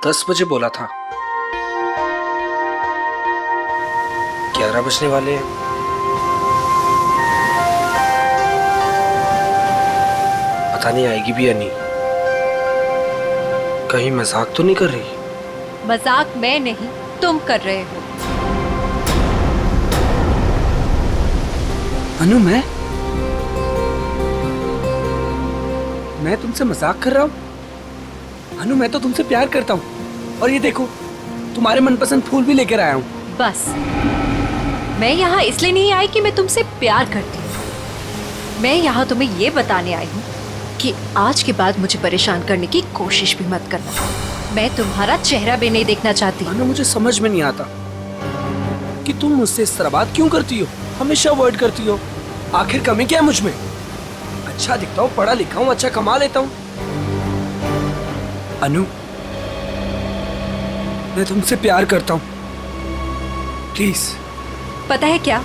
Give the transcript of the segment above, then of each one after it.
10 बजे बोला था। 11 बजने वाले हैं। पता नहीं आएगी भी या नहीं। कहीं मजाक तो नहीं कर रही? मजाक मैं नहीं, तुम कर रहे हो। अनु, मैं तुमसे मजाक कर रहा हूँ? अनु, मैं तो तुमसे प्यार करता हूँ। और ये देखो, तुम्हारे मनपसंद फूल भी लेकर आया हूँ। बस, मैं यहाँ इसलिए नहीं आई कि मैं तुमसे प्यार करती हूँ। मैं यहाँ तुम्हें ये बताने आई हूँ कि आज के बाद मुझे परेशान करने की कोशिश भी मत करना। मैं तुम्हारा चेहरा भी नहीं देखना चाहती। अनु, मुझे समझ में नहीं आता कि तुम मुझसे इस तरह बात क्यों करती हो, हमेशा अवॉइड करती हो। आखिर कमी क्या है मुझ में? अच्छा दिखता हूँ, पढ़ा लिखा हूँ, अच्छा कमा लेता हूँ। अनु, मैं तुमसे प्यार करता हूँ, प्लीज। पता है क्या,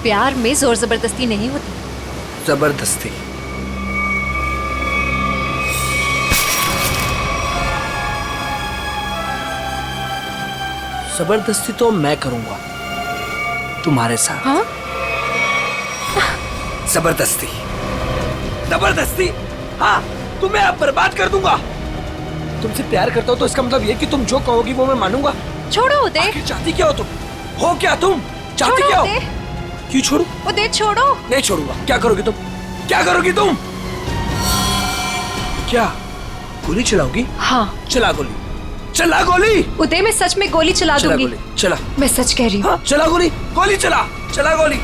प्यार में जोर जबरदस्ती नहीं होती। जबरदस्ती? जबरदस्ती तो मैं करूंगा तुम्हारे साथ। हाँ? जबरदस्ती? जबरदस्ती? हाँ, तुम्हें अब बर्बाद कर दूंगा। तुमसे प्यार करता हूँ तो इसका मतलब ये कि तुम जो कहोगी वो मैं मानूंगा। छोड़ो उदय। आखिर चाहती क्या हो तुम? हो क्या तुम? चाहती क्या हो? क्यों छोड़ू? उदय छोड़ो। नहीं छोड़ूंगा। क्या करोगी तुम? क्या करोगी तुम? क्या गोली चलाओगी? हाँ। चला गोली, चला गोली। उदय, मैं सच में गोली चला दूंगी। चला। मैं सच कह रही हूँ। हाँ, चला गोली, गोली चला, चला गोली।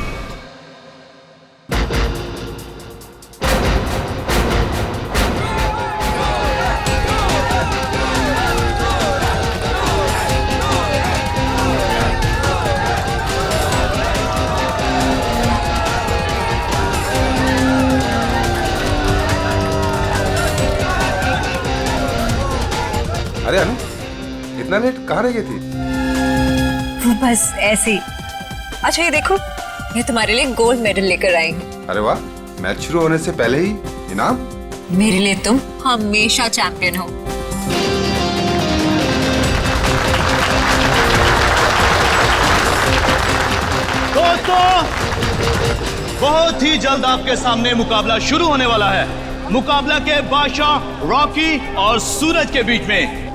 अरे अनु, इतना लेट कहाँ रह गई थी? बस ऐसे ही। अच्छा ये देखो, मैं तुम्हारे लिए गोल्ड मेडल लेकर आई हूँ। अरे वाह, मैच शुरू होने से पहले ही इनाम? मेरे लिए तुम हमेशा चैंपियन हो। दोस्तों, बहुत ही जल्द आपके सामने मुकाबला शुरू होने वाला है। मुकाबला के बादशाह रॉकी और सूरज के बीच में।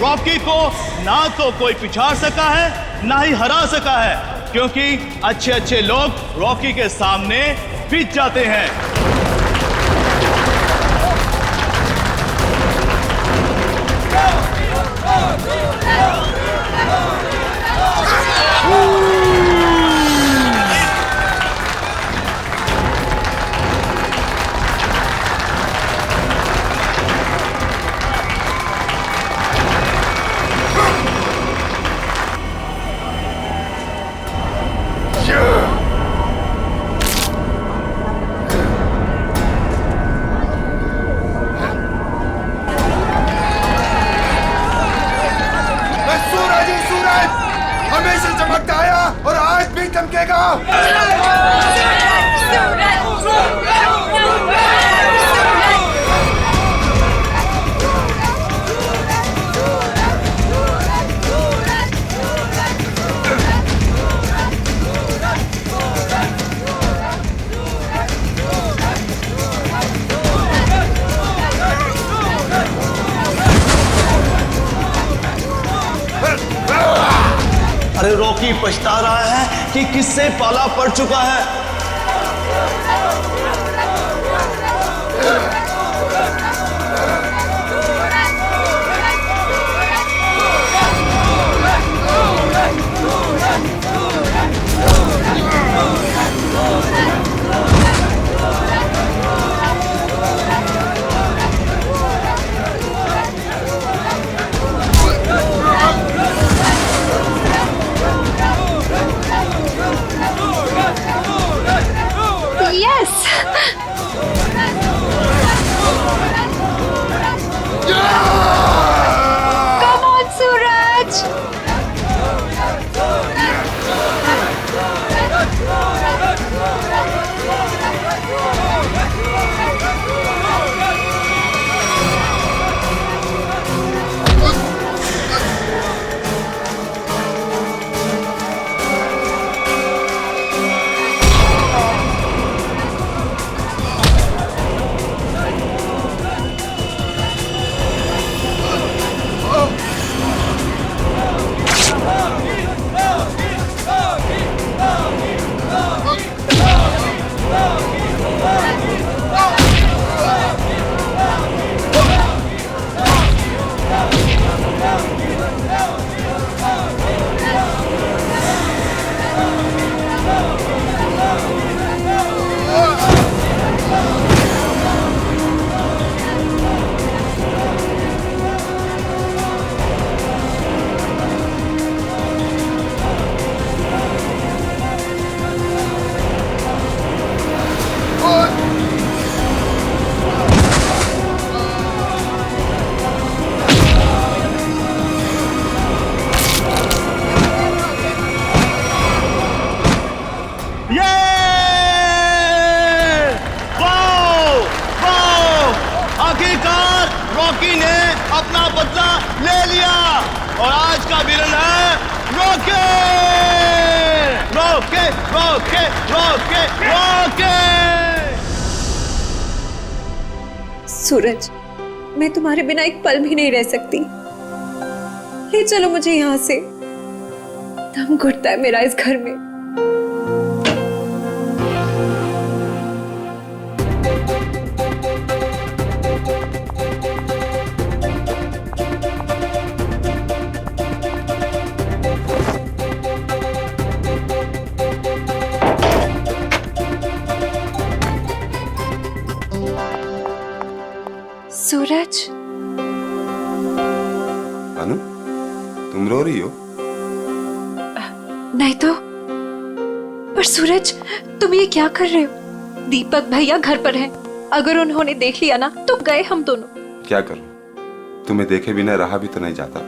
रॉकी को ना तो कोई पिछाड़ सका है, ना ही हरा सका है, क्योंकि अच्छे अच्छे लोग रॉकी के सामने पिट जाते हैं। हमेशा चमकता आया और आज भी चमकेगा। अरे रॉकी पछता रहा है कि किससे पाला पड़ चुका है। Yes! और आज का विलन है Rocky. Rocky Rocky Rocky Rocky. Suraj, मैं तुम्हारे बिना एक पल भी नहीं रह सकती। ले चलो मुझे यहाँ से, दम घुटता है मेरा इस घर में। सूरज, अनु, तुम रो रही हो? नहीं तो। पर सूरज, तुम ये क्या कर रहे हो? दीपक भैया घर पर हैं। अगर उन्होंने देख लिया ना तो गए हम दोनों। क्या करूं? तुम्हें देखे बिना रहा भी तो नहीं जाता।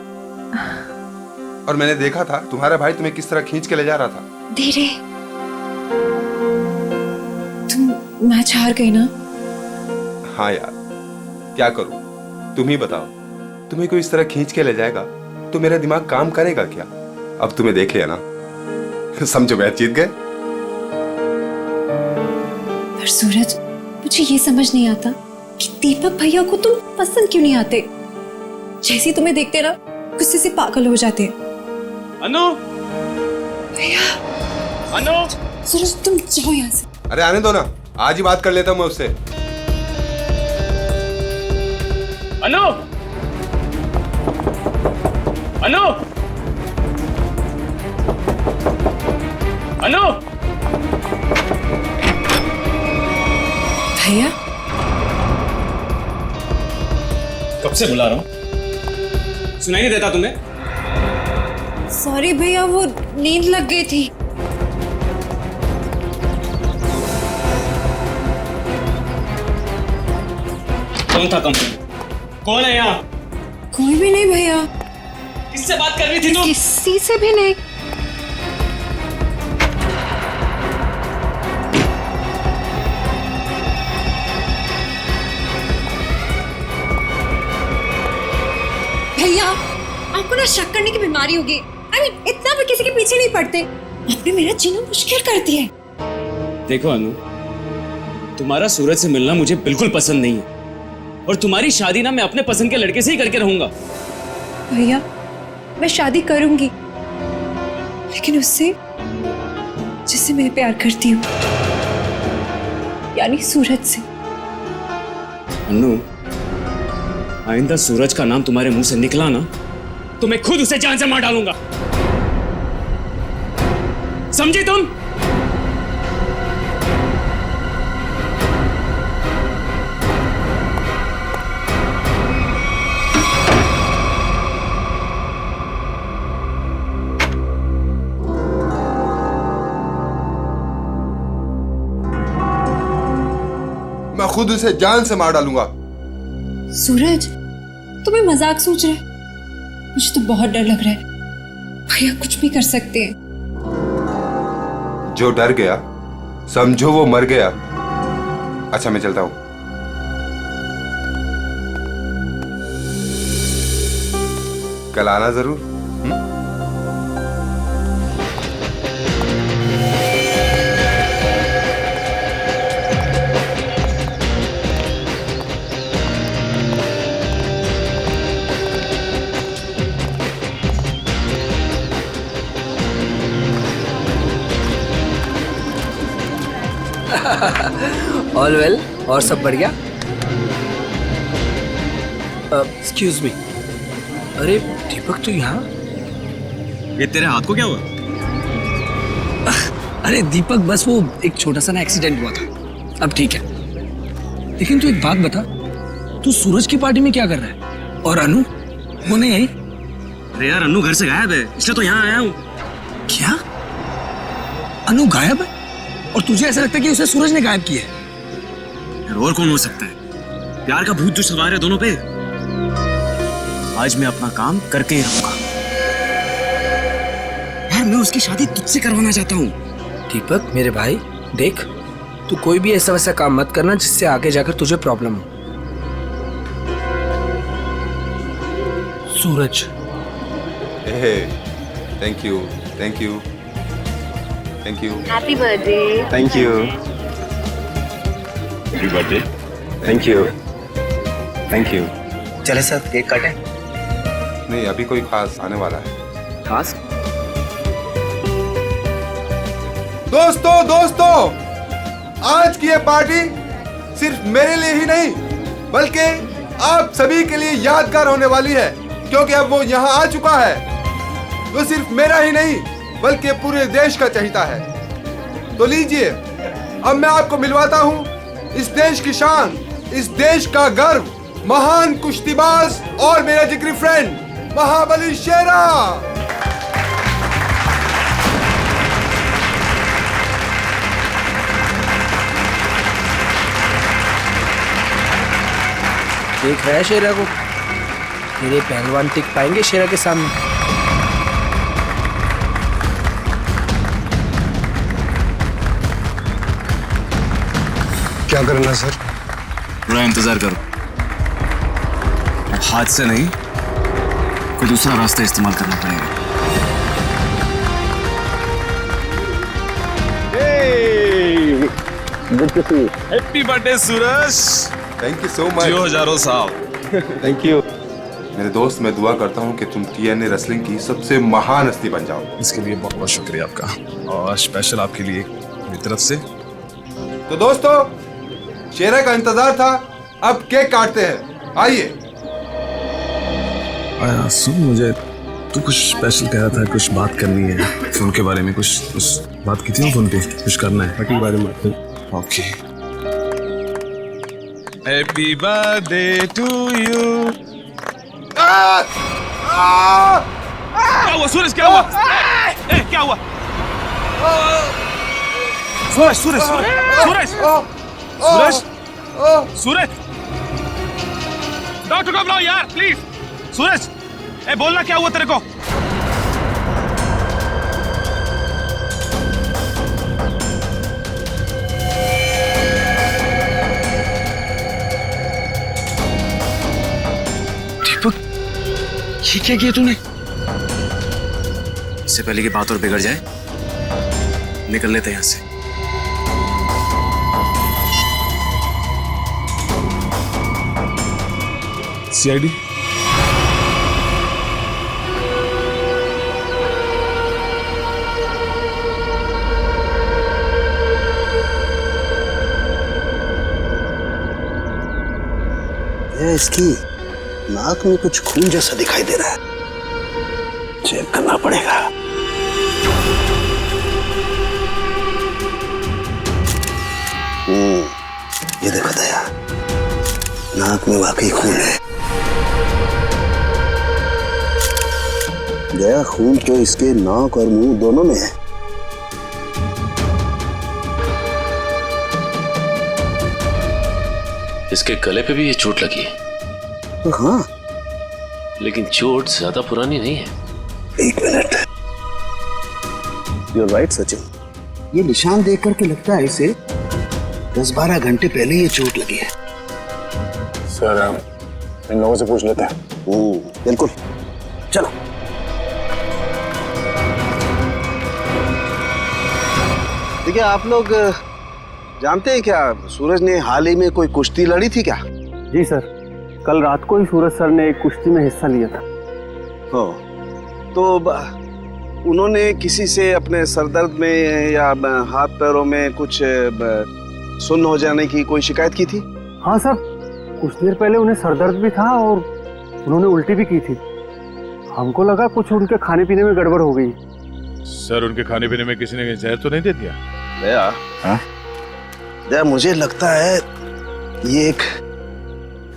और मैंने देखा था तुम्हारा भाई तुम्हें किस तरह खींच के ले जा रहा था। धीरे। तुम मैच हार गई ना? हाँ यार, क्या करूं? तुम ही बताओ, तुम्हें कोई इस तरह खींच के ले जाएगा तो मेरा दिमाग काम करेगा क्या? अब तुम्हें देख लिया ना, समझो मैच जीत गए। पर सूरज, मुझे ये समझ नहीं आता कि दीपक भैया को तुम पसंद क्यों नहीं आते। जैसे तुम्हें देखते ना गुस्से से पागल हो जाते। अनु, भैया। अनु, सूरज तुम जाओ यहाँ से। अरे आने दो ना, आज ही बात कर लेता हूं मैं उससे। अनु, अनु, अनु। भैया, कब से बुला रहा हूं, सुनाई नहीं देता तुम्हें? सॉरी भैया, वो नींद लग गई थी। कौन था कंपनी? कौन है यहाँ? कोई भी नहीं भैया। किससे बात कर रही थी तुम? किसी से भी नहीं। भैया, आपको ना शक करने की बीमारी होगी। इतना भी किसी के पीछे नहीं पड़ते। आपने मेरा जीना मुश्किल कर दिया है। देखो अनु, तुम्हारा सूरज से मिलना मुझे बिल्कुल पसंद नहीं है और तुम्हारी शादी ना मैं अपने पसंद के लड़के से ही करके रहूंगा। भैया, मैं शादी करूंगी, लेकिन उससे जिससे मैं प्यार करती हूँ, यानी सूरज से। अनु, आइंदा सूरज का नाम तुम्हारे मुंह से निकला ना तो मैं खुद उसे जान से मार डालूंगा, समझी तुम? मैं खुद उसे जान से मार डालूंगा। सूरज, तुम्हें मजाक सोच रहे? मुझे तो बहुत डर लग रहा है। भैया कुछ भी कर सकते हैं। जो डर गया समझो वो मर गया। अच्छा मैं चलता हूं। कल आना जरूर। ऑल वेल, और सब बढ़िया? एक्सक्यूज मी, अरे दीपक तो यहाँ? ये तेरे हाथ को क्या हुआ? अरे दीपक, बस वो एक छोटा सा ना एक्सीडेंट हुआ था, अब ठीक है। लेकिन तू एक बात बता, तू सूरज की पार्टी में क्या कर रहा है? और अनु, वो नहीं आई? अरे यार, अनु घर से गायब है, इसलिए तो यहाँ आया हूँ। क्या? अनु गायब है? और तुझे ऐसा लगता है कि उसे सूरज ने गायब किया है? यार और कौन हो सकता है? प्यार का भूत जो सवार है दोनों पे। आज मैं अपना काम करके ही रहूंगा। यार मैं उसकी शादी तुझसे करवाना चाहता हूँ। दीपक मेरे भाई, देख, तू कोई भी ऐसा वैसा काम मत करना जिससे आगे जाकर तुझे प्रॉब्लम हो। Suraj, thank you thank you thank you happy birthday. Thank you happy birthday. Thank you thank you. चले सर केक काटें। नहीं, अभी कोई खास आने वाला है। खास दोस्तों आज की ये पार्टी सिर्फ मेरे लिए ही नहीं बल्कि आप सभी के लिए यादगार होने वाली है, क्योंकि अब वो यहाँ आ चुका है। वो सिर्फ मेरा ही नहीं बल्कि पूरे देश का चहेता है। तो लीजिए, अब मैं आपको मिलवाता हूँ इस देश की शान, इस देश का गर्व, महान कुश्तीबाज और मेरा जिगरी फ्रेंड महाबली शेरा। देख रहा है शेरा को? तेरे पहलवान टिक पाएंगे शेरा के सामने? क्या करना सर? थोड़ा इंतजार करो, हाथ से नहीं कोई दूसरा रास्ता इस्तेमाल करना पड़ेगा। Happy birthday Suraj. Thank you so much. जियो हजारों साहब। थैंक यू मेरे दोस्त। मैं दुआ करता हूँ कि तुम TNA रेसलिंग की सबसे महान हस्ती बन जाओ। इसके लिए बहुत बहुत शुक्रिया आपका, और स्पेशल आपके लिए मेरी तरफ से। तो दोस्तों, शेरा का इंतजार था, अब केक काटते हैं। आइए। सुन, मुझे तू कुछ स्पेशल कह रहा था, कुछ बात करनी है फोन के बारे में। कुछ बात की थी ना फोन पे, कुछ करना है पार्टी के बारे में। Okay. Happy birthday to you. क्या हुआ सूरज? क्या हुआ? क्या हुआ? सूरज सूरज सूरज सूरज सूरज, डॉक्टर को बुलाओ यार प्लीज। सूरज, बोलना क्या हुआ तेरे को? दीपक, ये क्या किया तूने? इससे पहले की बात और बिगड़ जाए, निकल लेते हैं यहाँ से। CID इसकी नाक में कुछ खून जैसा दिखाई दे रहा है, चेक करना पड़ेगा। ये देखो दया, नाक में वाकई खून है। दया, खून तो इसके नाक और मुंह दोनों में है। इसके गले पे भी ये चोट लगी है। हाँ, लेकिन चोट ज्यादा पुरानी नहीं है। एक मिनट। You're right, Sachin. ये निशान देख करके लगता है इसे 10-12 घंटे पहले ये चोट लगी है। सर, इन लोगों से पूछ लेते हैं। बिल्कुल, चलो। देखिए, आप लोग जानते हैं क्या, सूरज ने हाल ही में कोई कुश्ती लड़ी थी क्या? जी सर, कल रात को ही सूरज सर ने एक कुश्ती में हिस्सा लिया था। हो, तो उन्होंने किसी से अपने सरदर्द में या हाथ पैरों में कुछ सुन्न हो जाने की कोई शिकायत की थी? हाँ सर, कुछ देर पहले उन्हें सरदर्द भी था और उन्होंने उल्टी भी की थी। हमको लगा कुछ उनके खाने पीने में गड़बड़ हो गई। सर, उनके खाने पीने में किसी ने जहर तो नहीं दे दिया? दया, हाँ? दया, मुझे लगता है ये एक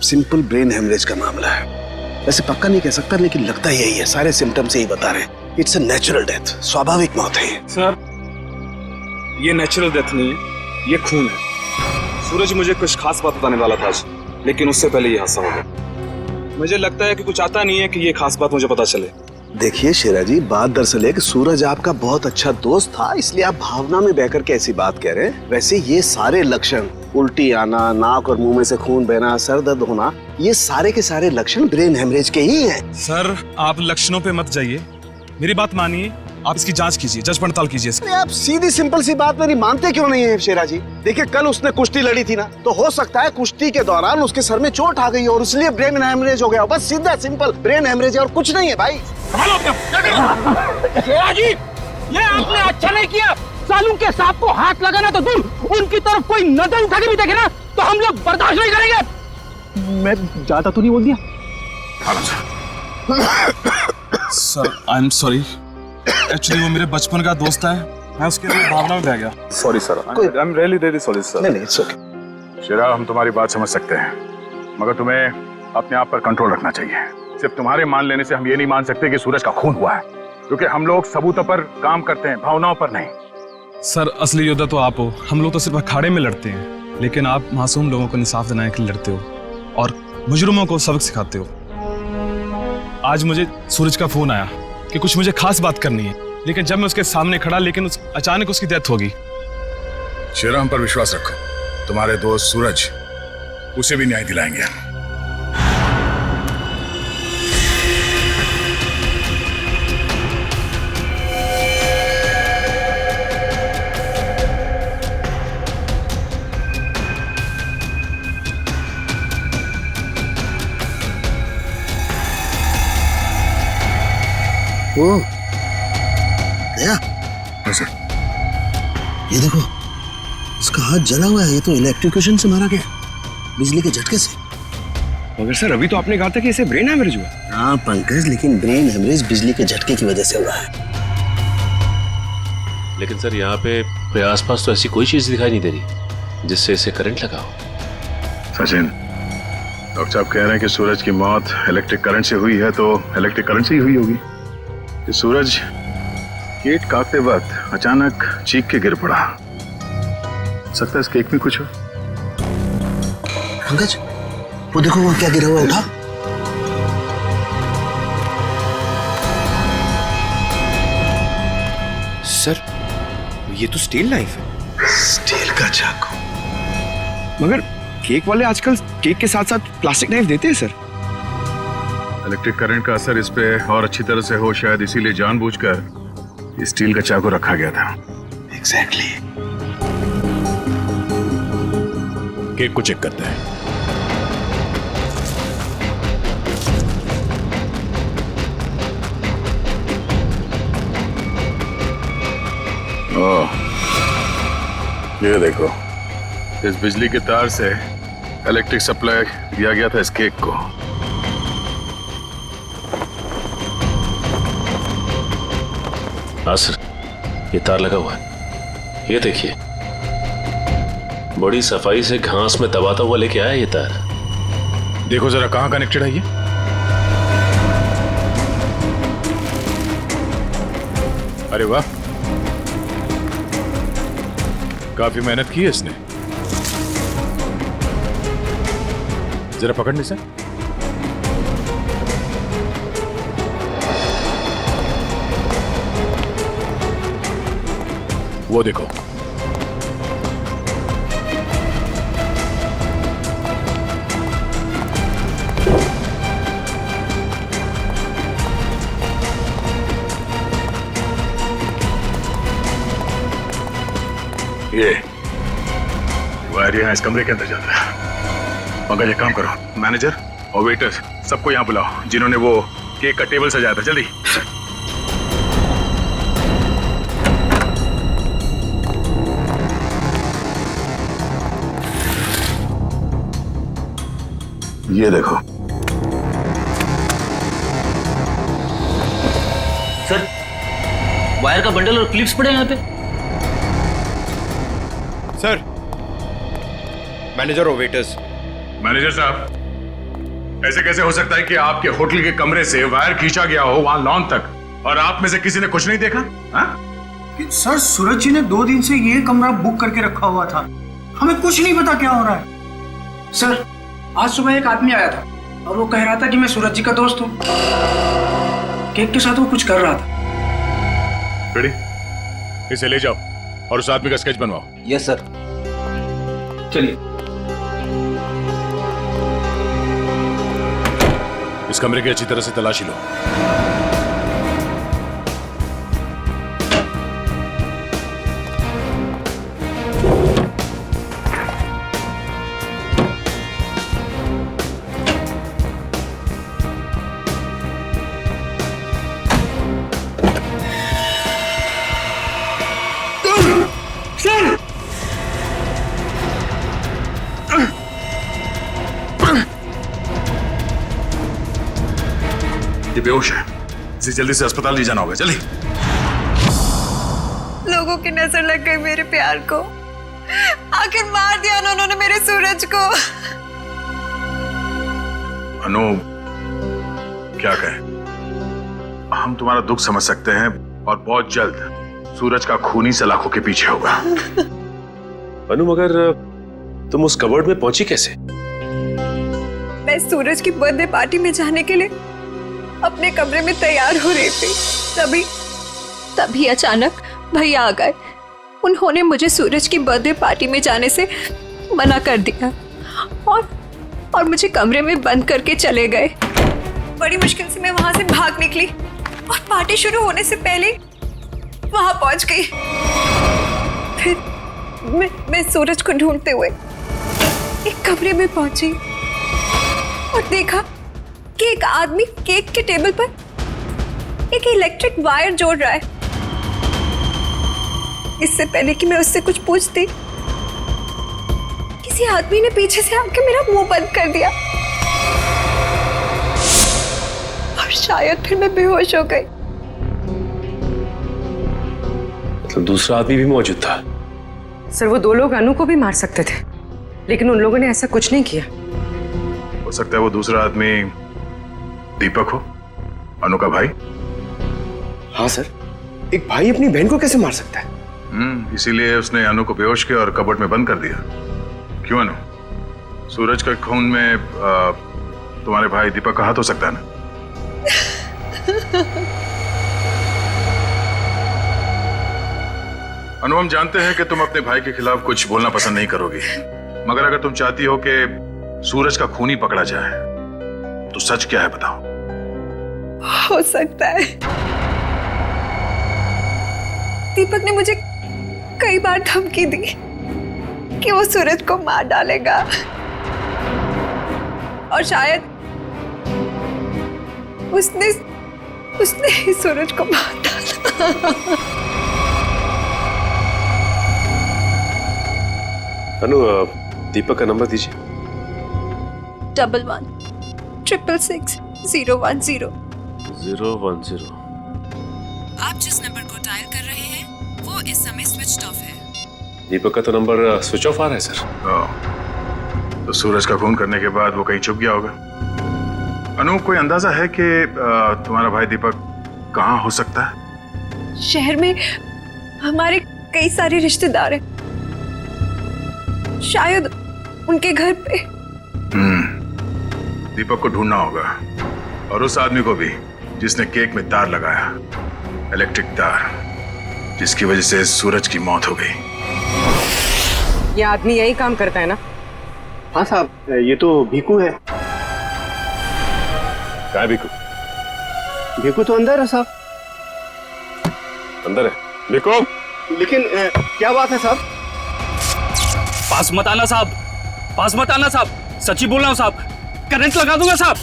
सिंपल ब्रेन हेमरेज का मामला है। वैसे पक्का नहीं कह सकता, लेकिन लगता यही है। सारे सिम्टम्स यही बता रहे हैं। इट्स अ नेचुरल डेथ, स्वाभाविक मौत है। सर, ये नेचुरल डेथ नहीं है, ये खून है। सूरज मुझे कुछ खास बात बताने वाला था आज, लेकिन उससे पहले ये हादसा हो गया। मुझे लगता है कि कुछ आता नहीं है कि ये खास बात मुझे पता चले। देखिए शेरा जी, बात दरअसल है कि सूरज आपका बहुत अच्छा दोस्त था, इसलिए आप भावना में बहकर के ऐसी बात कह रहे हैं। वैसे ये सारे लक्षण, उल्टी आना, नाक और मुंह में से खून बहना, सर दर्द होना, ये सारे के सारे लक्षण ब्रेन हेमरेज के ही हैं। सर, आप लक्षणों पे मत जाइए, मेरी बात मानिए, आप इसकी जांच कीजिए, जांच पड़ताल कीजिए इसकी। अरे आप सीधी सिंपल सी बात मेरी मानते क्यों नहीं है शेरा जी? देखिए कल उसने कुश्ती लड़ी थी ना, तो हो सकता है कुश्ती के दौरान उसके सर में चोट आ गई और इसलिए ब्रेन हेमरेज हो गया। बस सीधा सिंपल ब्रेन हेमरेज है और कुछ नहीं है भाई। शेरा जी, ये आपने अच्छा नहीं किया। सालू के सांप को हाथ लगाना तो दूर, उनकी तरफ कोई नजर उठा के भी देखे ना तो हम लोग बर्दाश्त नहीं करेंगे। मैं ज्यादा तो नहीं बोल दिया? Sir I am sorry, actually वो मेरे बचपन का दोस्त है, मैं उसके लिए भावना में बह गया। Sorry sir, I am really really sorry sir. नहीं इट्स ओके। शेरा, हम तुम्हारी बात समझ सकते हैं, मगर तुम्हें अपने आप पर कंट्रोल रखना चाहिए। सिर्फ तुम्हारे मान लेने से हम ये नहीं मान सकते कि सूरज का खून हुआ है, क्योंकि हम लोग सबूतों पर काम करते हैं, भावनाओं पर नहीं। सर असली योद्धा तो आप हो, हम लोग तो सिर्फ अखाड़े में लड़ते हैं, लेकिन आप मासूम लोगों को इंसाफ दिलाने के लिए लड़ते हो और मुजरिमों को सबक सिखाते हो। आज मुझे सूरज का फोन आया कि कुछ मुझे खास बात करनी है, लेकिन जब मैं उसके सामने खड़ा, लेकिन अचानक उसकी डेथ होगी। शेरा, हम पर विश्वास रखो, तुम्हारे दोस्त सूरज, उसे भी न्याय दिलाएंगे। ओ गया? सर, ये देखो, इसका हाथ जला हुआ है। ये तो इलेक्ट्रिक्यूशन से मारा गया, बिजली के झटके से। मगर सर अभी तो आपने कहा था कि इसे ब्रेन हेमरेज हुआ। हाँ पंकज, लेकिन ब्रेन हेमरेज बिजली के झटके की वजह से हुआ है। लेकिन सर यहाँ पे आसपास तो ऐसी कोई चीज दिखाई नहीं दे रही जिससे इसे करंट लगा हो। सचिन, डॉक्टर साहब कह रहे हैं कि सूरज की मौत इलेक्ट्रिक करंट से हुई है, तो इलेक्ट्रिक करंट से ही हुई होगी। कि सूरज केक काटते वक्त अचानक चीख के गिर पड़ा। सकता है इस केक में कुछ हो। पंकज, वो देखो वो क्या गिरा हुआ, उठा। सर ये तो स्टील नाइफ है। स्टील का चाकू। मगर केक वाले आजकल केक के साथ साथ प्लास्टिक नाइफ देते हैं सर। इलेक्ट्रिक करंट का असर इस पे और अच्छी तरह से हो, शायद इसीलिए जानबूझकर स्टील का चाकू रखा गया था। एग्जैक्टली। केक को चेक करते हैं। ओह, ये देखो, इस बिजली के तार से इलेक्ट्रिक सप्लाई दिया गया था इस केक को। हाँ सर, ये तार लगा हुआ है, ये देखिए, बड़ी सफाई से घास में दबाता हुआ लेके आया ये तार। देखो जरा कहां कनेक्टेड है ये। अरे वाह, काफी मेहनत की है इसने। जरा पकड़ने से। वो देखो, ये वायर यहाँ इस कमरे के अंदर जाता है। पंकज, एक काम करो, मैनेजर और वेटर सबको यहाँ बुलाओ जिन्होंने वो केक का टेबल सजाया था। जल्दी। ये देखो सर, वायर का बंडल और क्लिप्स पड़े हैं यहाँ पे। सर, मैनेजर और वेटर्स। मैनेजर साहब, ऐसे कैसे हो सकता है कि आपके होटल के कमरे से वायर खींचा गया हो वहां लॉन तक और आप में से किसी ने कुछ नहीं देखा? सर, सूरज जी ने 2 दिन से ये कमरा बुक करके रखा हुआ था, हमें कुछ नहीं पता क्या हो रहा है। सर, आज सुबह एक आदमी आया था और वो कह रहा था कि मैं सूरज जी का दोस्त हूँ। केक के साथ वो कुछ कर रहा था। रेडी, इसे ले जाओ और उस आदमी का स्केच बनवाओ। Yes sir. चलिए। इस कमरे की अच्छी तरह से तलाशी लो। सर ये बेहोश है, इसे जल्दी से अस्पताल ले जाना होगा। जल्दी। लोगों की नजर लग गई मेरे प्यार को। आखिर मार दिया ना उन्होंने मेरे सूरज को। अनु, क्या कहें, हम तुम्हारा दुख समझ सकते हैं और बहुत जल्द सूरज का खूनी सलाखों के पीछे होगा। अनु, मगर तुम उस कबर्ड में पहुंची कैसे? मैं सूरज की बर्थडे पार्टी में जाने के लिए अपने कमरे में तैयार हो रही थी, तभी अचानक भैया आ गए। उन्होंने मुझे सूरज की बर्थडे पार्टी में जाने से मना कर दिया और मुझे कमरे में बंद करके चले गए। बड़ी मुश्किल से मैं वहां से भाग निकली और पार्टी शुरू होने से पहले वहां पहुंच गई। फिर मैं सूरज को ढूंढते हुए एक कमरे में पहुंची और देखा कि एक आदमी केक के टेबल पर एक इलेक्ट्रिक वायर जोड़ रहा है। इससे पहले कि मैं उससे कुछ पूछती, किसी आदमी ने पीछे से आके मेरा मुंह बंद कर दिया और शायद फिर मैं बेहोश हो गई। मतलब दूसरा आदमी भी मौजूद था? सर, वो दो लोग अनु को भी मार सकते थे, लेकिन उन लोगों ने ऐसा कुछ नहीं किया। हो सकता है वो दूसरा आदमी दीपक हो, अनु का भाई। हाँ सर, एक भाई अपनी बहन को कैसे मार सकता है? इसीलिए उसने अनु को बेहोश किया और कबर्ड में बंद कर दिया। क्यों अनु, सूरज के खून में तुम्हारे भाई दीपक का हाथ हो सकता है ना? अनु, हम जानते हैं कि तुम अपने भाई के खिलाफ कुछ बोलना पसंद नहीं करोगी, मगर अगर तुम चाहती हो कि सूरज का खूनी पकड़ा जाए तो सच क्या है बताओ। हो सकता है दीपक ने मुझे कई बार धमकी दी कि वो सूरज को मार डालेगा और शायद उसने ही सूरज को मार डाला। अनु, दीपक का नंबर दीजिए। 11-666-010। 010। आप जिस नंबर को डायल कर रहे हैं वो इस समय स्विच ऑफ है। दीपक का तो नंबर स्विच ऑफ आ रहा है सर। तो सूरज का खून करने के बाद वो कहीं छुप गया होगा। अनु, कोई अंदाजा है कि तुम्हारा भाई दीपक कहाँ हो सकता है? शहर में हमारे कई सारे रिश्तेदार हैं, शायद उनके घर पे। दीपक को ढूंढना होगा और उस आदमी को भी जिसने केक में तार लगाया, इलेक्ट्रिक तार, जिसकी वजह से सूरज की मौत हो गई। ये आदमी यही काम करता है ना? हाँ साहब, ये तो भीकू है। क्या है भीकू? भीकू तो अंदर है साहब। अंदर है भीकू? लेकिन क्या बात है साहब? पास मत आना साहब, पास मत आना साहब, सच्ची बोल रहा हूं साहब, करंट लगा दूंगा साहब।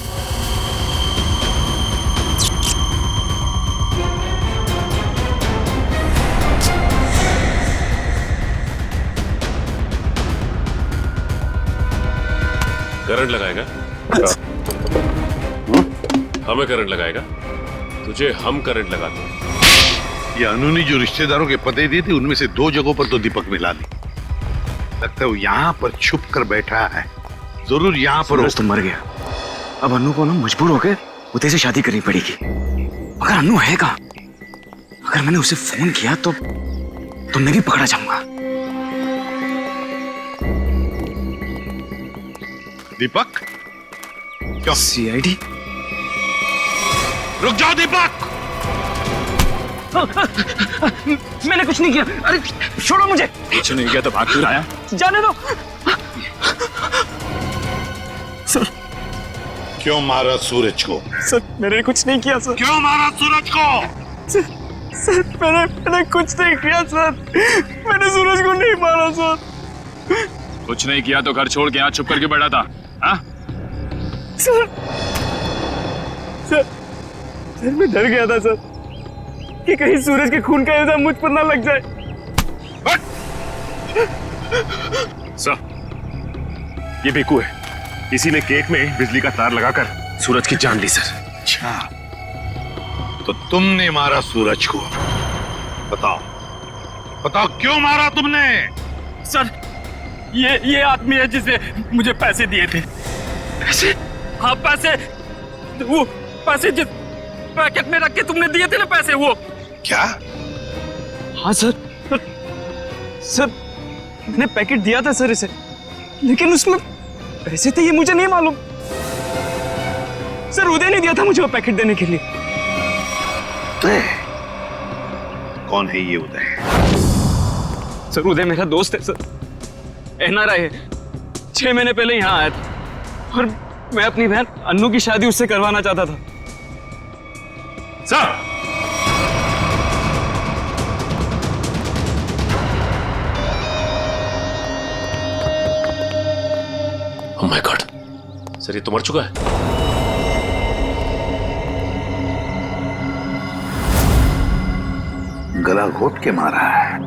करंट लगाएगा? हमें करंट लगाएगा? तुझे हम करंट लगाते हैं। ये अनु ने जो रिश्तेदारों के पते दिए थे उनमें से 2 जगहों पर तो दीपक मिला ली। लगता है वो यहाँ पर छुप कर बैठा है, जरूर यहाँ पर। सूरज तो मर गया, अब अनु को ना मजबूर होकर उदय से शादी करनी पड़ेगी। अगर अनु है कहाँ? अगर मैंने उसे फोन किया तो मैं भी पकड़ा जाऊंगा। दीपक, क्या सीआईडी? रुक जाओ दीपक! मैंने कुछ नहीं किया। अरे छोड़ो मुझे। कुछ नहीं किया तो भाग क्यों आया? जाने दो। सर, क्यों मारा सूरज को? सर, मैंने कुछ नहीं किया सर। क्यों मारा सूरज को? सर, मैंने कुछ नहीं किया सर। मैंने सूरज को नहीं मारा सर। कुछ नहीं किया तो घर छोड़ के यहाँ छुप करके बैठा था? हाँ? सर, मैं डर गया था सर कि कहीं सूरज के खून का इल्जाम मुझ पर ना लग जाए। सर, ये बेकू है, इसी ने केक में बिजली का तार लगाकर सूरज की जान ली सर। अच्छा, तो तुमने मारा सूरज को? बताओ बताओ, क्यों मारा तुमने? सर, ये आदमी है जिसे मुझे पैसे दिए थे। पैसे? हाँ पैसे, वो पैसे जिस पैकेट में रख के तुमने दिए थे ना पैसे, वो। क्या? हाँ सर, सर मैंने पैकेट दिया था सर इसे, लेकिन उसमें पैसे थे ये मुझे नहीं मालूम। सर उदय ने दिया था मुझे वो पैकेट देने के लिए। उदय? कौन है ये उदय? सर उदय मेरा दोस्त है सर, एनआरआई है। 6 महीने पहले यहाँ आया था और मैं अपनी बहन अन्नू की शादी उससे करवाना चाहता था। Sir, oh my God, sir ये तो मर चुका है। गला घोट के मारा है।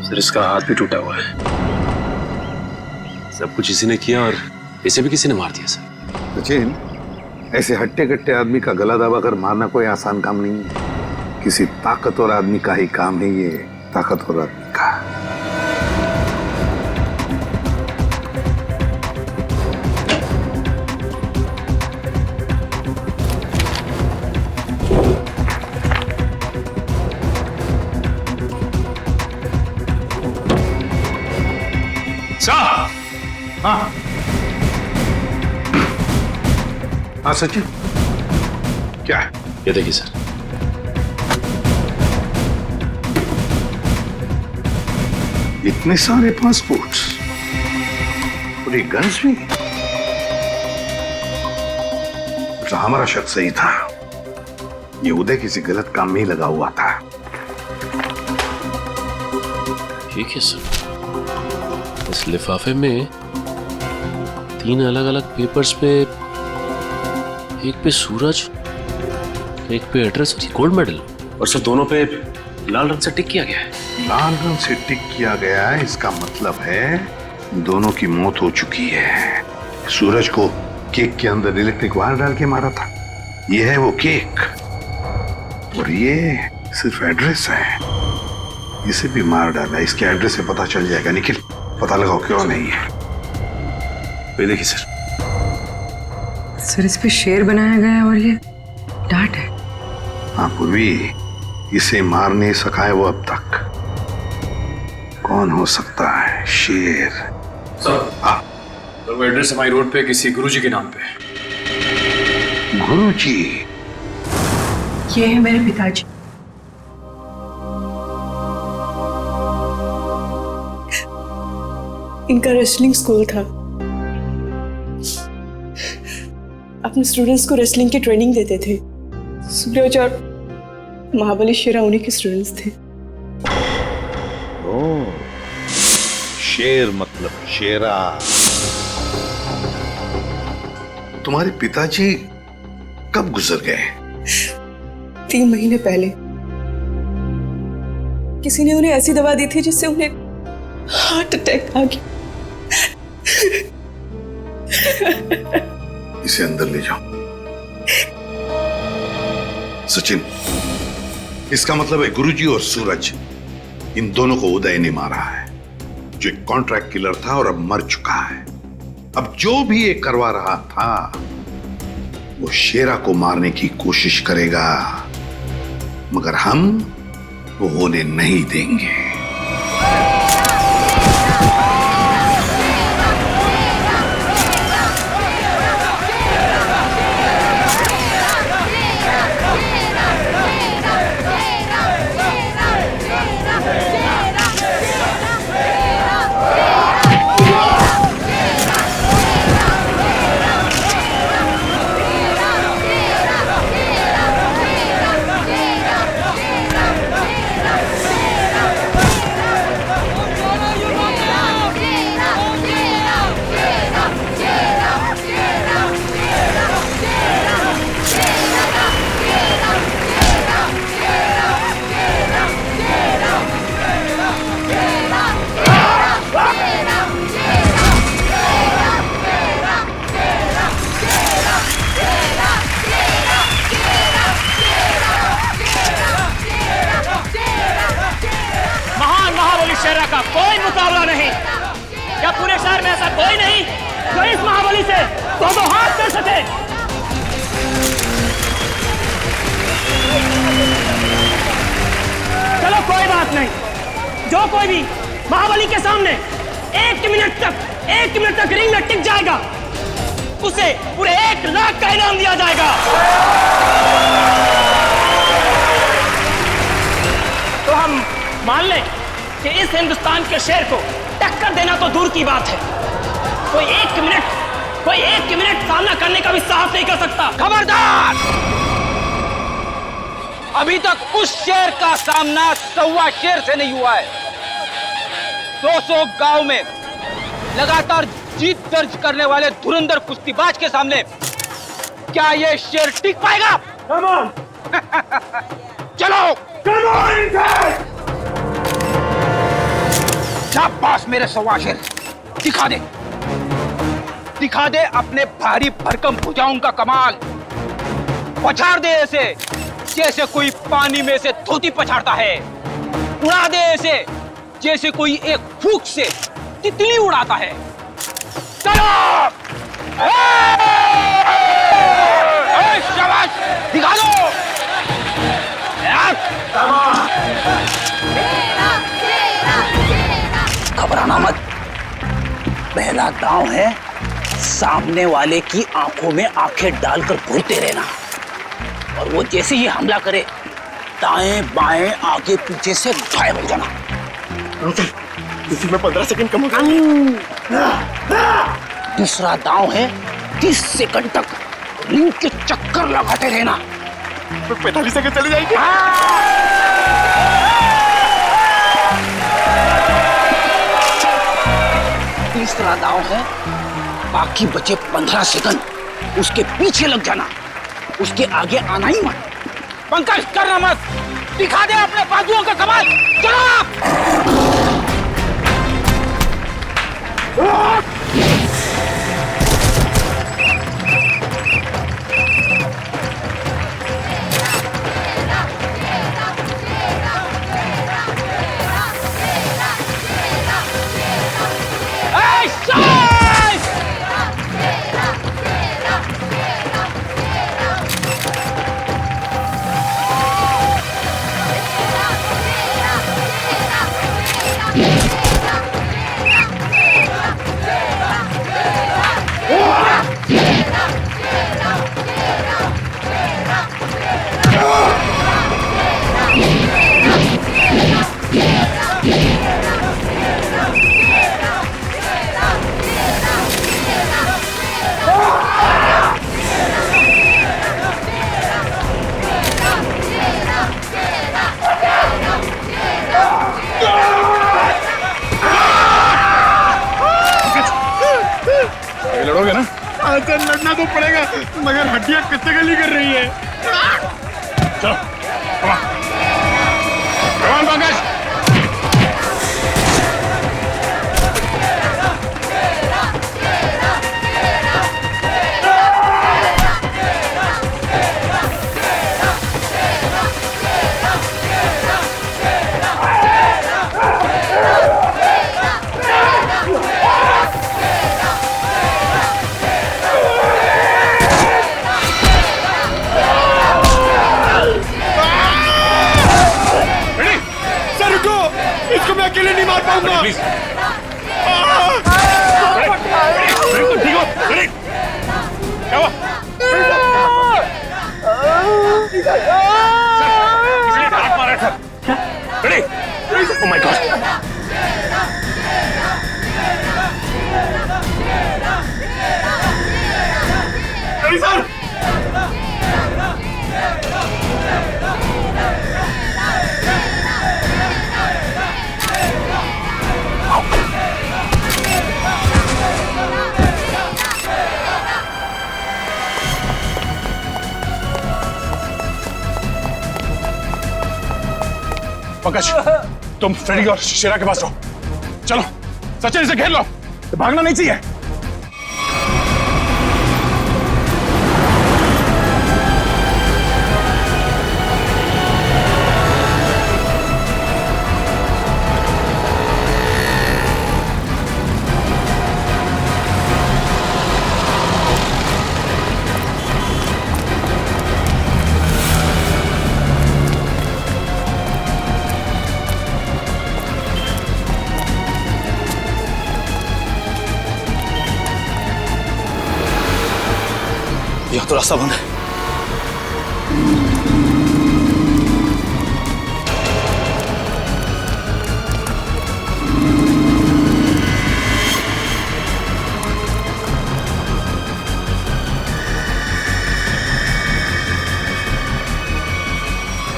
सर इसका हाथ भी टूटा हुआ है। सब कुछ इसी ने किया और इसे भी किसी ने मार दिया सर। सचिन, ऐसे हट्टे कट्टे आदमी का गला दबा कर मारना कोई आसान काम नहीं है। किसी ताकतवर आदमी का ही काम है ये, ताकतवर आदमी का। हाँ हाँ सचिन, क्या है? ये देखिए सर, इतने सारे पासपोर्ट्स और ये गन्स भी। तो हमारा शक सही था, ये उदय किसी गलत काम में ही लगा हुआ था। ठीक है सर, इस लिफाफे में 3 अलग अलग पेपर्स पे, एक पे सूरज, एक पे एड्रेस और गोल्ड मेडल, और सर दोनों पे लाल रंग से टिक किया गया है। लाल रंग से टिक किया गया है, इसका मतलब है दोनों की मौत हो चुकी है। सूरज को केक के अंदर इलेक्ट्रिक वायर डाल के मारा था, ये है वो केक, और ये सिर्फ एड्रेस है, इसे भी मार डाला। इसके एड्रेस से पता चल जाएगा। निखिल, पता लगाओ क्यों नहीं है। देखिए सर, सर इस पे शेर बनाया गया है और ये डांट है। हाँ पूर्वी, इसे मार नहीं सका है वो अब तक। कौन हो सकता है? शेर। सर, हाँ, तो वो एड्रेस हमारी रोड पे किसी गुरुजी के नाम पे। गुरुजी? ये है मेरे पिताजी। इनका रेसलिंग स्कूल था, अपने स्टूडेंट्स को रेसलिंग की ट्रेनिंग देते थे। सूरज और महाबली शेरा उन्हीं के स्टूडेंट्स थे। ओह, शेर मतलब शेरा। तुम्हारे पिताजी कब गुजर गए? 3 महीने पहले। किसी ने उन्हें ऐसी दवा दी थी जिससे उन्हें हार्ट अटैक आ गया। इसे अंदर ले जाओ। सचिन, इसका मतलब है गुरुजी और सूरज, इन दोनों को उदय ने मारा है, जो एक कॉन्ट्रैक्ट किलर था और अब मर चुका है। अब जो भी ये करवा रहा था वो शेरा को मारने की कोशिश करेगा, मगर हम वो होने नहीं देंगे। संसार में ऐसा कोई नहीं जो इस महाबली से दो हाथ कर सके। चलो कोई बात नहीं, जो कोई भी महाबली के सामने 1 मिनट तक रिंग में टिक जाएगा उसे पूरे 1 लाख का इनाम दिया जाएगा। तो हम मान लें कि इस हिंदुस्तान के शेर को टक्कर देना तो दूर की बात है, कोई एक मिनट सामना करने का भी साहस नहीं कर सकता। खबरदार! अभी तक उस शेर का सामना 1.25 शेर से नहीं हुआ है। 200 गांव में लगातार जीत दर्ज करने वाले धुरंधर कुश्तीबाज के सामने क्या ये शेर टिक पाएगा? चलो शाबाश मेरे 1.25 शेर, दिखा दे अपने भारी भरकम भुजाओं का कमाल। पछाड़ दे ऐसे जैसे कोई पानी में से धोती पछाड़ता है, उड़ा दे ऐसे जैसे कोई एक फूंक से तितली उड़ाता है। चलो शाबाश, दिखा दो। घबराना मत, पहला दांव है सामने वाले की आंखों में आंखें डालकर घूरते रहना, और वो जैसे ही हमला करे दाएं बाएं आगे पीछे से गायब हो जाना। इसी में 15 सेकंड कम होगा। दूसरा दांव है 30 सेकंड तक रिंग के चक्कर लगाते रहना। 45 सेकंड चले जाएंगे। तीसरा दांव है बाकी बचे 15 सेकंड उसके पीछे लग जाना, उसके आगे आना ही मत। पंकज करना मत, दिखा दे अपने बाजुओं का कमाल। चलो लड़ोगे ना? सर लड़ना तो पड़ेगा, मगर हड्डियां कितने गली कर रही है। चलो पंकज। इसको मैं अकेले नहीं मार पाऊंगा। क्या हुआ? Oh my God! Sir Pankaj, तुम फ्रेडी और शेरा के पास रहो। चलो सचिन, इसे घेर लो, भागना नहीं चाहिए। तो रास्ता बंद है।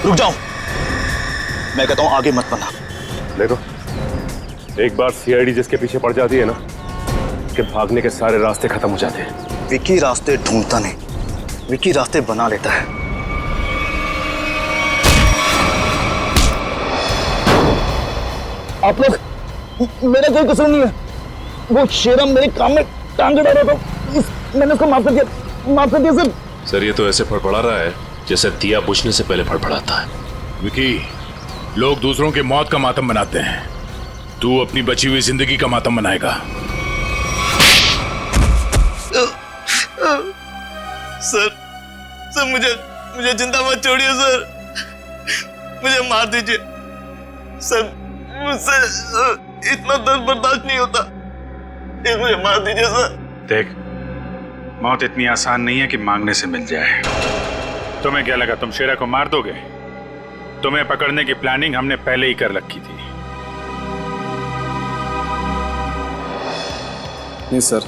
रुक जाओ, मैं कहता हूं आगे मत बढ़ना। देखो, एक बार सीआईडी जिसके पीछे पड़ जाती है ना, कि भागने के सारे रास्ते खत्म हो जाते हैं। विकी रास्ते ढूंढता नहीं, विकी रास्ते बना लेता है। आप लोग, मेरा कोई कसूर नहीं है। वो शेरा मेरे काम में टांग अड़ा रहा था, मैंने उसको माफ कर दिया सर। सर ये तो ऐसे फड़फड़ा रहा है जैसे दिया बुझने से पहले फड़फड़ाता है। विकी, लोग दूसरों की मौत का मातम मनाते हैं, तू अपनी बची हुई जिंदगी का मातम मनाएगा। सर मुझे जिंदा मत छोड़िए सर, मुझे मार दीजिए सर, मुझसे इतना दर्द बर्दाश्त नहीं होता, मुझे मार दीजिए सर। देख, मौत इतनी आसान नहीं है कि मांगने से मिल जाए। तुम्हें क्या लगा तुम शेरा को मार दोगे? तुम्हें पकड़ने की प्लानिंग हमने पहले ही कर रखी थी। नहीं सर,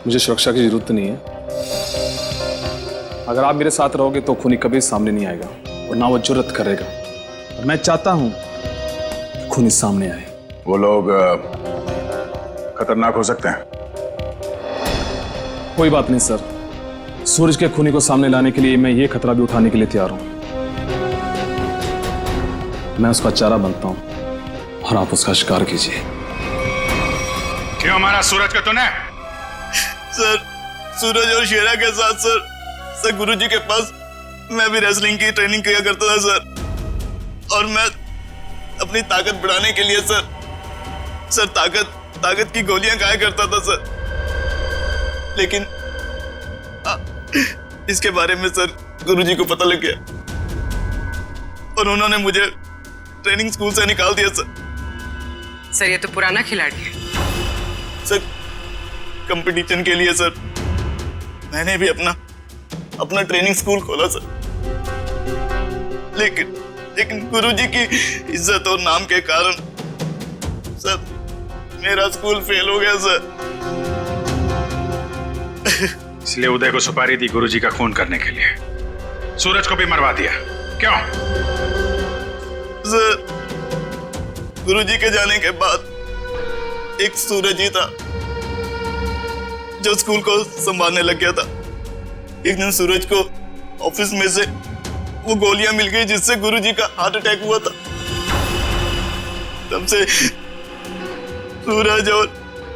मुझे सुरक्षा की जरूरत नहीं है। अगर आप मेरे साथ रहोगे तो खूनी कभी सामने नहीं आएगा और ना वो जुर्रत करेगा, और मैं चाहता हूं कि खूनी सामने आए। वो लोग खतरनाक हो सकते हैं। कोई बात नहीं सर, सूरज के खूनी को सामने लाने के लिए मैं ये खतरा भी उठाने के लिए तैयार हूं। मैं उसका चारा बनता हूं और आप उसका शिकार कीजिए। क्यों मारा सूरज को तूने? सर, सूरज और शेरा के साथ सर गुरुजी के पास मैं भी रेसलिंग की ट्रेनिंग किया करता था सर, और मैं अपनी ताकत बढ़ाने के लिए सर ताकत की गोलियां खाया करता था सर। लेकिन इसके बारे में सर गुरुजी को पता लग गया और उन्होंने मुझे ट्रेनिंग स्कूल से निकाल दिया सर। ये तो पुराना खिलाड़ी है सर। कंपटीशन के लिए सर मैंने भी अपना ट्रेनिंग स्कूल खोला सर, लेकिन गुरुजी की इज्जत और नाम के कारण सर मेरा स्कूल फेल हो गया सर। इसलिए उदय को सुपारी दी गुरुजी का खून करने के लिए, सूरज को भी मरवा दिया। क्यों? सर, गुरुजी के जाने के बाद एक सूरज ही था जो स्कूल को संभालने लग गया था। एक दिन सूरज को ऑफिस में से वो गोलियां मिल गई जिससे गुरुजी का हार्ट अटैक हुआ था। तब से सूरज और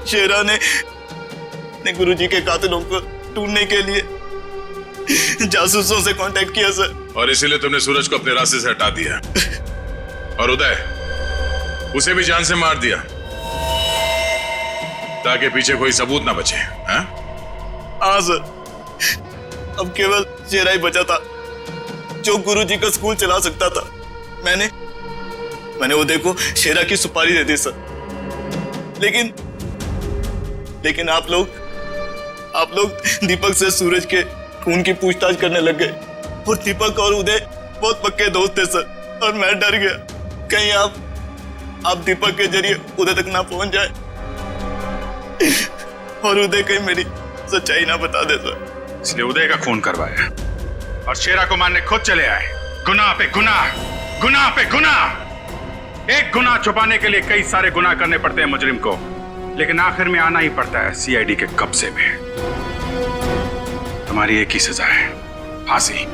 शेरा ने गुरुजी के कातिलों को ढूंढने के लिए जासूसों से कांटेक्ट किया सर। और इसीलिए तुमने सूरज को अपने रास्ते से हटा दिया और उदय, उसे भी जान से मार दिया ताकि पीछे कोई सबूत ना बचे। हाँ सर, अब केवल शेरा ही बचा था जो गुरुजी का स्कूल चला सकता था। मैंने उदय को शेरा की सुपारी दे दी सर, लेकिन आप लोग दीपक से सूरज के खून की पूछताछ करने लग गए, और दीपक और उदय बहुत पक्के दोस्त थे सर, और मैं डर गया कहीं आप दीपक के जरिए उदय तक ना पहुंच जाए और उदय कहीं मेरी सच्चाई ना बता दे सर। इसलिए उदय का खून करवाया और शेरा को मारने खुद चले आए। गुनाह पे गुनाह, गुनाह पे गुनाह। एक गुनाह छुपाने के लिए कई सारे गुनाह करने पड़ते हैं मुजरिम को, लेकिन आखिर में आना ही पड़ता है सीआईडी के कब्जे में। तुम्हारी एक ही सजा है, फांसी।